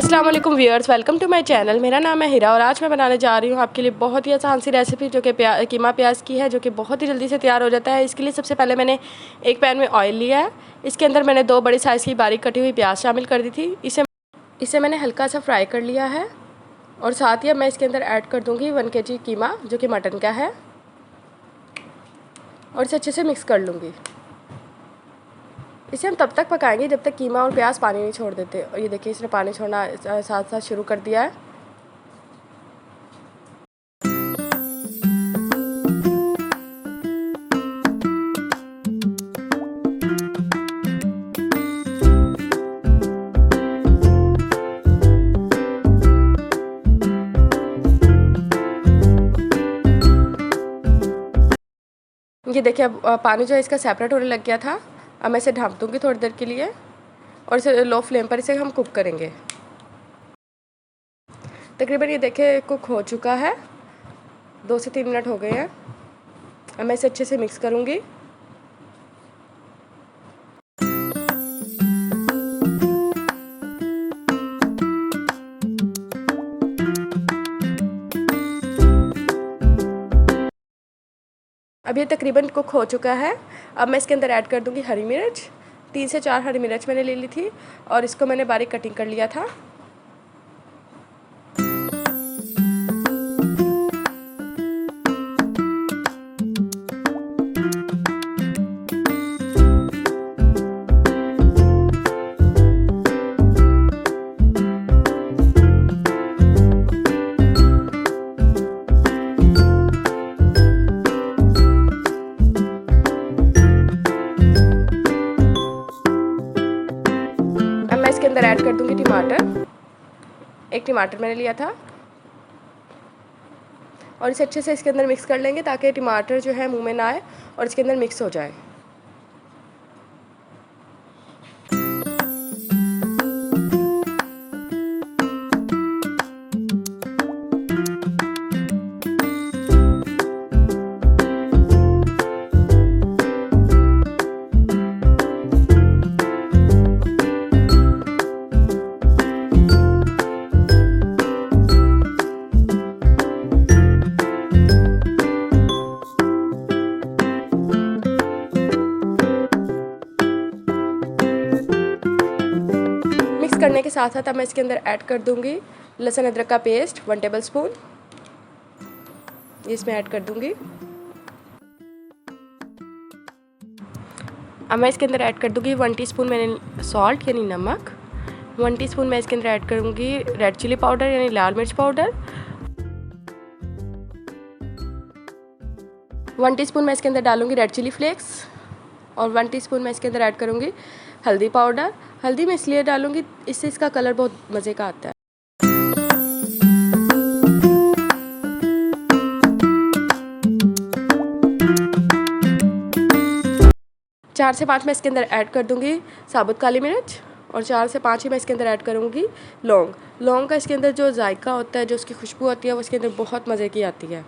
अस्सलाम वालेकुम viewers, welcome to my channel. मेरा नाम है हिरा और आज मैं बनाने जा रही हूँ आपके लिए बहुत ही आसान सी रेसिपी जो कि कीमा प्याज की है, जो कि बहुत ही जल्दी से तैयार हो जाता है। इसके लिए सबसे पहले मैंने एक पैन में ऑयल लिया है। इसके अंदर मैंने 2 बड़ी साइज़ की बारीक कटी हुई प्याज शामिल कर दी थी। इसे मैंने हल्का सा फ्राई कर लिया है और साथ ही अब मैं इसके अंदर ऐड कर दूँगी 1 kg कीमा जो कि मटन का है और इसे अच्छे से मिक्स कर लूँगी। इसे हम तब तक पकाएंगे जब तक कीमा और प्याज पानी नहीं छोड़ देते। और ये देखिए इसने पानी छोड़ना साथ साथ शुरू कर दिया है। ये देखिए अब पानी जो है इसका सेपरेट होने लग गया था। अब मैं इसे ढाँप दूँगी थोड़ी देर के लिए और इसे लो फ्लेम पर इसे हम कुक करेंगे। तकरीबन ये देखिए कुक हो चुका है, 2 से 3 मिनट हो गए हैं। अब मैं इसे अच्छे से मिक्स करूँगी। अब ये तकरीबन कुक हो चुका है। अब मैं इसके अंदर ऐड कर दूँगी हरी मिर्च। 3 से 4 हरी मिर्च मैंने ले ली थी और इसको मैंने बारीक कटिंग कर लिया था। इसके अंदर ऐड कर दूंगी टमाटर। 1 टमाटर मैंने लिया था और इसे अच्छे से इसके अंदर मिक्स कर लेंगे ताकि टमाटर जो है मुंह में ना आए और इसके अंदर मिक्स हो जाए। करने के साथ साथ अब मैं इसके अंदर ऐड कर दूंगी लहसुन अदरक का पेस्ट 1 टेबलस्पून। इसमें ऐड कर दूंगी। अब मैं इसके अंदर ऐड कर दूंगी 1 टीस्पून मैंने सॉल्ट यानी नमक। 1 टीस्पून मैं इसके अंदर ऐड करूंगी रेड चिली पाउडर यानी लाल मिर्च पाउडर। 1 टीस्पून मैं इसके अंदर डालूंगी रेड चिली फ्लेक्स और 1 टीस्पून मैं इसके अंदर ऐड करूंगी हल्दी पाउडर। हल्दी मैं इसलिए डालूंगी इससे इसका कलर बहुत मज़े का आता है। 4 से 5 मैं इसके अंदर ऐड कर दूंगी साबुत काली मिर्च और 4 से 5 ही मैं इसके अंदर ऐड करूंगी लौंग। लौंग का इसके अंदर जो जायका होता है, जो उसकी खुशबू होती है, वो इसके अंदर बहुत मज़े की आती है।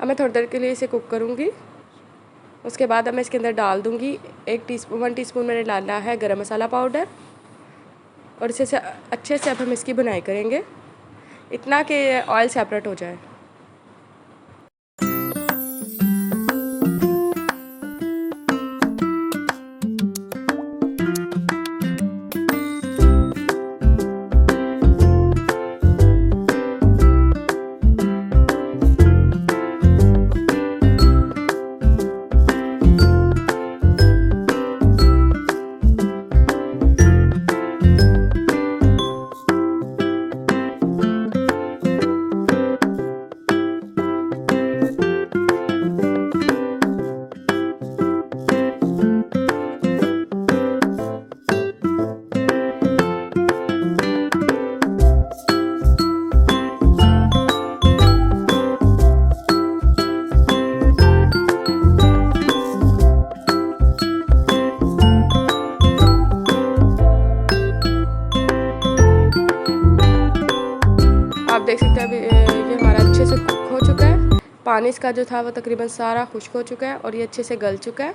अब मैं थोड़ी देर के लिए इसे कुक करूँगी। उसके बाद अब मैं इसके अंदर डाल दूँगी 1 टीस्पून मैंने डाला है गरम मसाला पाउडर और इसे अच्छे से अब हम इसकी बुनाई करेंगे इतना कि ऑयल सेपरेट हो जाए। आप देख सकते हैं अभी ये हमारा अच्छे से कुक हो चुका है। पानी इसका जो था वो तकरीबन सारा खुश्क हो चुका है और ये अच्छे से गल चुका है।